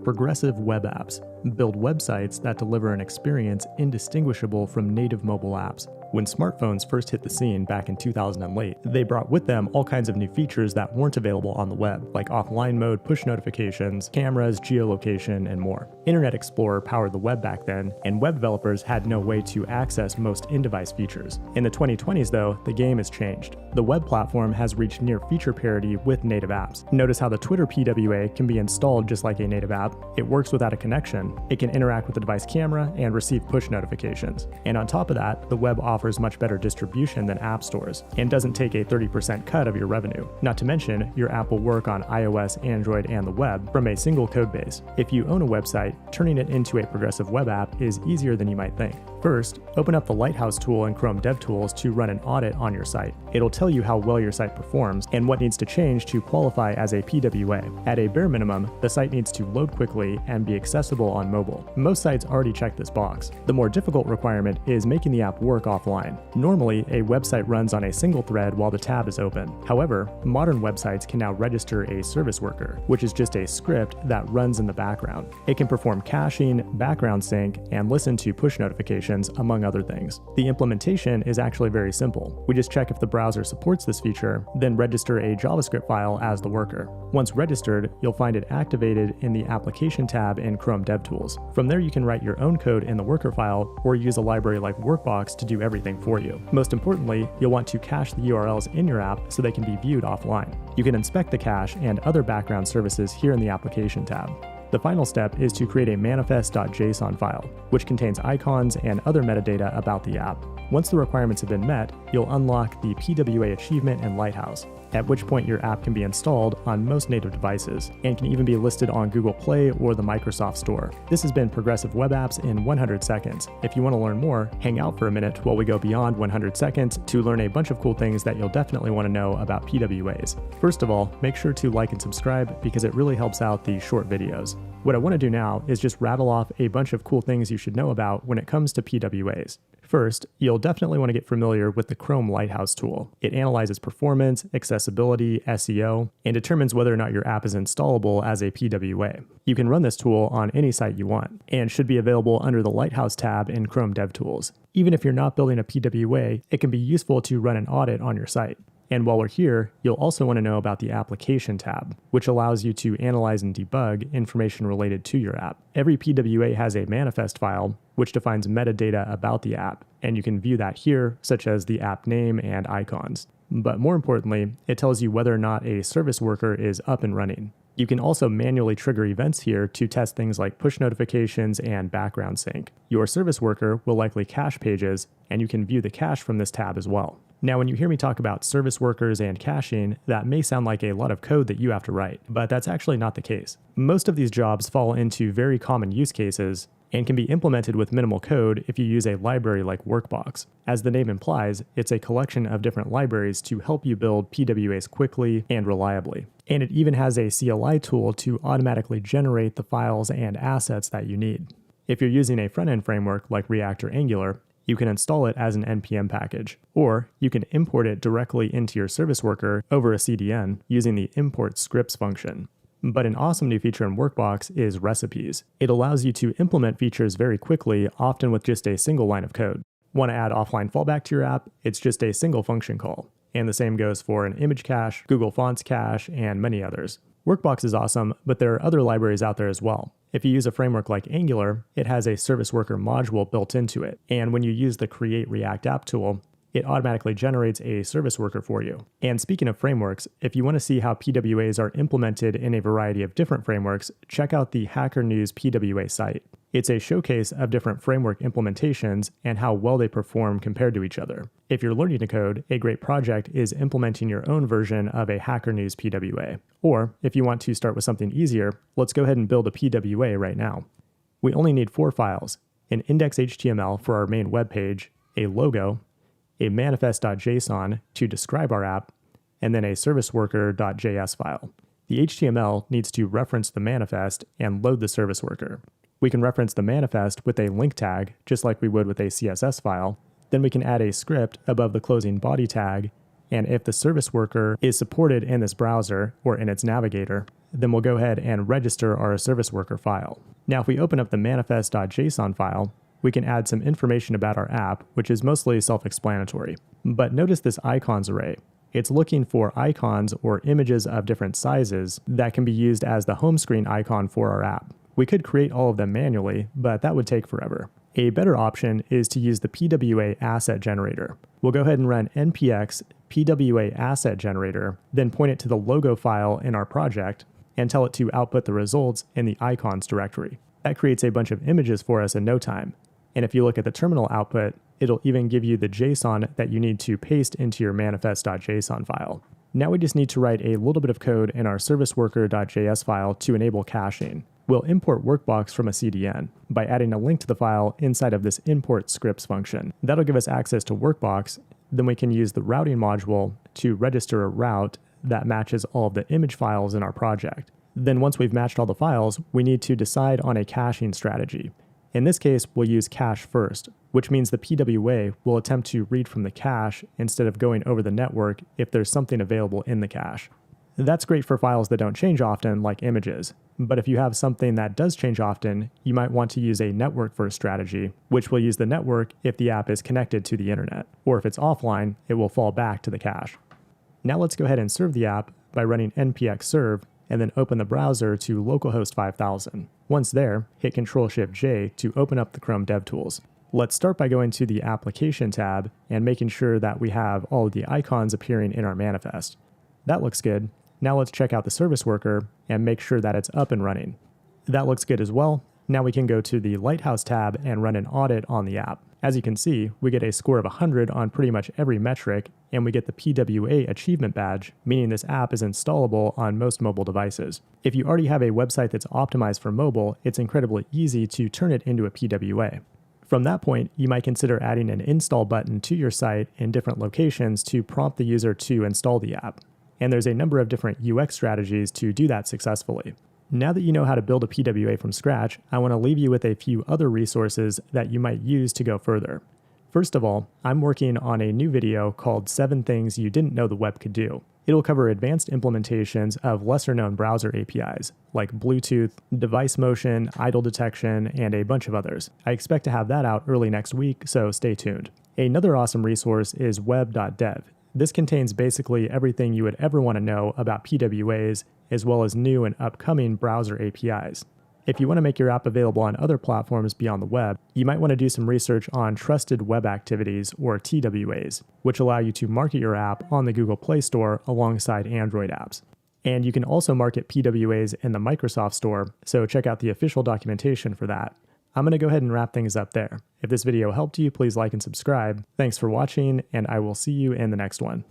Progressive web apps build websites that deliver an experience indistinguishable from native mobile apps. When smartphones first hit the scene back in 2000 and late, they brought with them all kinds of new features that weren't available on the web, like offline mode, push notifications, cameras, geolocation, and more. Internet Explorer powered the web back then, and web developers had no way to access most in-device features. In the 2020s, though, the game has changed. The web platform has reached near feature parity with native apps. Notice how the Twitter PWA can be installed just like a native app. It works without a connection. It can interact with the device camera and receive push notifications. And on top of that, the web offers much better distribution than app stores and doesn't take a 30% cut of your revenue. Not to mention, your app will work on iOS, Android, and the web from a single code base. If you own a website, turning it into a progressive web app is easier than you might think. First, open up the Lighthouse tool in Chrome DevTools to run an audit on your site. It'll tell you how well your site performs and what needs to change to qualify as a PWA. At a bare minimum, the site needs to load quickly and be accessible on mobile. Most sites already check this box. The more difficult requirement is making the app work offline. Normally, a website runs on a single thread while the tab is open. However, modern websites can now register a service worker, which is just a script that runs in the background. It can perform caching, background sync, and listen to push notifications, among other things. The implementation is actually very simple. We just check if the browser supports this feature, then register a JavaScript file as the worker. Once registered, you'll find it activated in the Application tab in Chrome DevTools. From there, you can write your own code in the worker file or use a library like Workbox to do everything for you. Most importantly, you'll want to cache the URLs in your app so they can be viewed offline. You can inspect the cache and other background services here in the Application tab. The final step is to create a manifest.json file, which contains icons and other metadata about the app. Once the requirements have been met, you'll unlock the PWA achievement in Lighthouse, at which point your app can be installed on most native devices and can even be listed on Google Play or the Microsoft Store. This has been Progressive Web Apps in 100 seconds. If you want to learn more, hang out for a minute while we go beyond 100 seconds to learn a bunch of cool things that you'll definitely want to know about PWAs. First of all, make sure to like and subscribe because it really helps out the short videos. What I want to do now is just rattle off a bunch of cool things you should know about when it comes to PWAs. First, you'll definitely want to get familiar with the Chrome Lighthouse tool. It analyzes performance, accessibility, SEO, and determines whether or not your app is installable as a PWA. You can run this tool on any site you want, and should be available under the Lighthouse tab in Chrome DevTools. Even if you're not building a PWA, it can be useful to run an audit on your site. And while we're here, you'll also want to know about the Application tab, which allows you to analyze and debug information related to your app. Every PWA has a manifest file, which defines metadata about the app, and you can view that here, such as the app name and icons. But more importantly, it tells you whether or not a service worker is up and running. You can also manually trigger events here to test things like push notifications and background sync. Your service worker will likely cache pages, and you can view the cache from this tab as well. Now, when you hear me talk about service workers and caching, that may sound like a lot of code that you have to write, but that's actually not the case. Most of these jobs fall into very common use cases and can be implemented with minimal code if you use a library like Workbox. As the name implies, it's a collection of different libraries to help you build PWAs quickly and reliably. And it even has a CLI tool to automatically generate the files and assets that you need. If you're using a front-end framework like React or Angular, you can install it as an NPM package, or you can import it directly into your service worker over a CDN using the import scripts function. But an awesome new feature in Workbox is recipes. It allows you to implement features very quickly, often with just a single line of code. Want to add offline fallback to your app? It's just a single function call. And the same goes for an image cache, Google Fonts cache, and many others. Workbox is awesome, but there are other libraries out there as well. If you use a framework like Angular, it has a service worker module built into it. And when you use the Create React App tool, it automatically generates a service worker for you. And speaking of frameworks, if you want to see how PWAs are implemented in a variety of different frameworks, check out the Hacker News PWA site. It's a showcase of different framework implementations and how well they perform compared to each other. If you're learning to code, a great project is implementing your own version of a Hacker News PWA. Or if you want to start with something easier, let's go ahead and build a PWA right now. We only need 4 files: an index.html for our main web page, a logo, a manifest.json to describe our app, and then a serviceworker.js file. The HTML needs to reference the manifest and load the service worker. We can reference the manifest with a link tag, just like we would with a CSS file. Then we can add a script above the closing body tag And if the service worker is supported in this browser or in its navigator, then we'll go ahead and register our service worker file. Now, if we open up the manifest.json file, we can add some information about our app, which is mostly self-explanatory. But notice this icons array. It's looking for icons or images of different sizes that can be used as the home screen icon for our app. We could create all of them manually, but that would take forever. A better option is to use the PWA asset generator. We'll go ahead and run npx PWA asset generator, then point it to the logo file in our project and tell it to output the results in the icons directory. That creates a bunch of images for us in no time. And if you look at the terminal output, it'll even give you the JSON that you need to paste into your manifest.json file. Now we just need to write a little bit of code in our serviceworker.js file to enable caching. We'll import Workbox from a CDN by adding a link to the file inside of this import scripts function. That'll give us access to Workbox. Then we can use the routing module to register a route that matches all of the image files in our project. Then once we've matched all the files, we need to decide on a caching strategy. In this case, we'll use cache first, which means the PWA will attempt to read from the cache instead of going over the network if there's something available in the cache. That's great for files that don't change often, like images. But if you have something that does change often, you might want to use a network-first strategy, which will use the network if the app is connected to the internet, or if it's offline, it will fall back to the cache. Now let's go ahead and serve the app by running npx serve, and then open the browser to localhost 5000. Once there, hit Ctrl-Shift-J to open up the Chrome DevTools. Let's start by going to the Application tab and making sure that we have all of the icons appearing in our manifest. That looks good. Now let's check out the service worker and make sure that it's up and running. That looks good as well. Now we can go to the Lighthouse tab and run an audit on the app. As you can see, we get a score of 100 on pretty much every metric, and we get the PWA achievement badge, meaning this app is installable on most mobile devices. If you already have a website that's optimized for mobile, it's incredibly easy to turn it into a PWA. From that point, you might consider adding an install button to your site in different locations to prompt the user to install the app. And there's a number of different UX strategies to do that successfully. Now that you know how to build a PWA from scratch, I want to leave you with a few other resources that you might use to go further. First of all, I'm working on a new video called 7 Things You Didn't Know the Web Could Do. It'll cover advanced implementations of lesser-known browser APIs, like Bluetooth, device motion, idle detection, and a bunch of others. I expect to have that out early next week, so stay tuned. Another awesome resource is web.dev. This contains basically everything you would ever want to know about PWAs, as well as new and upcoming browser APIs. If you want to make your app available on other platforms beyond the web, you might want to do some research on Trusted Web Activities, or TWAs, which allow you to market your app on the Google Play Store alongside Android apps. And you can also market PWAs in the Microsoft Store, so check out the official documentation for that. I'm going to go ahead and wrap things up there. If this video helped you, please like and subscribe. Thanks for watching, and I will see you in the next one.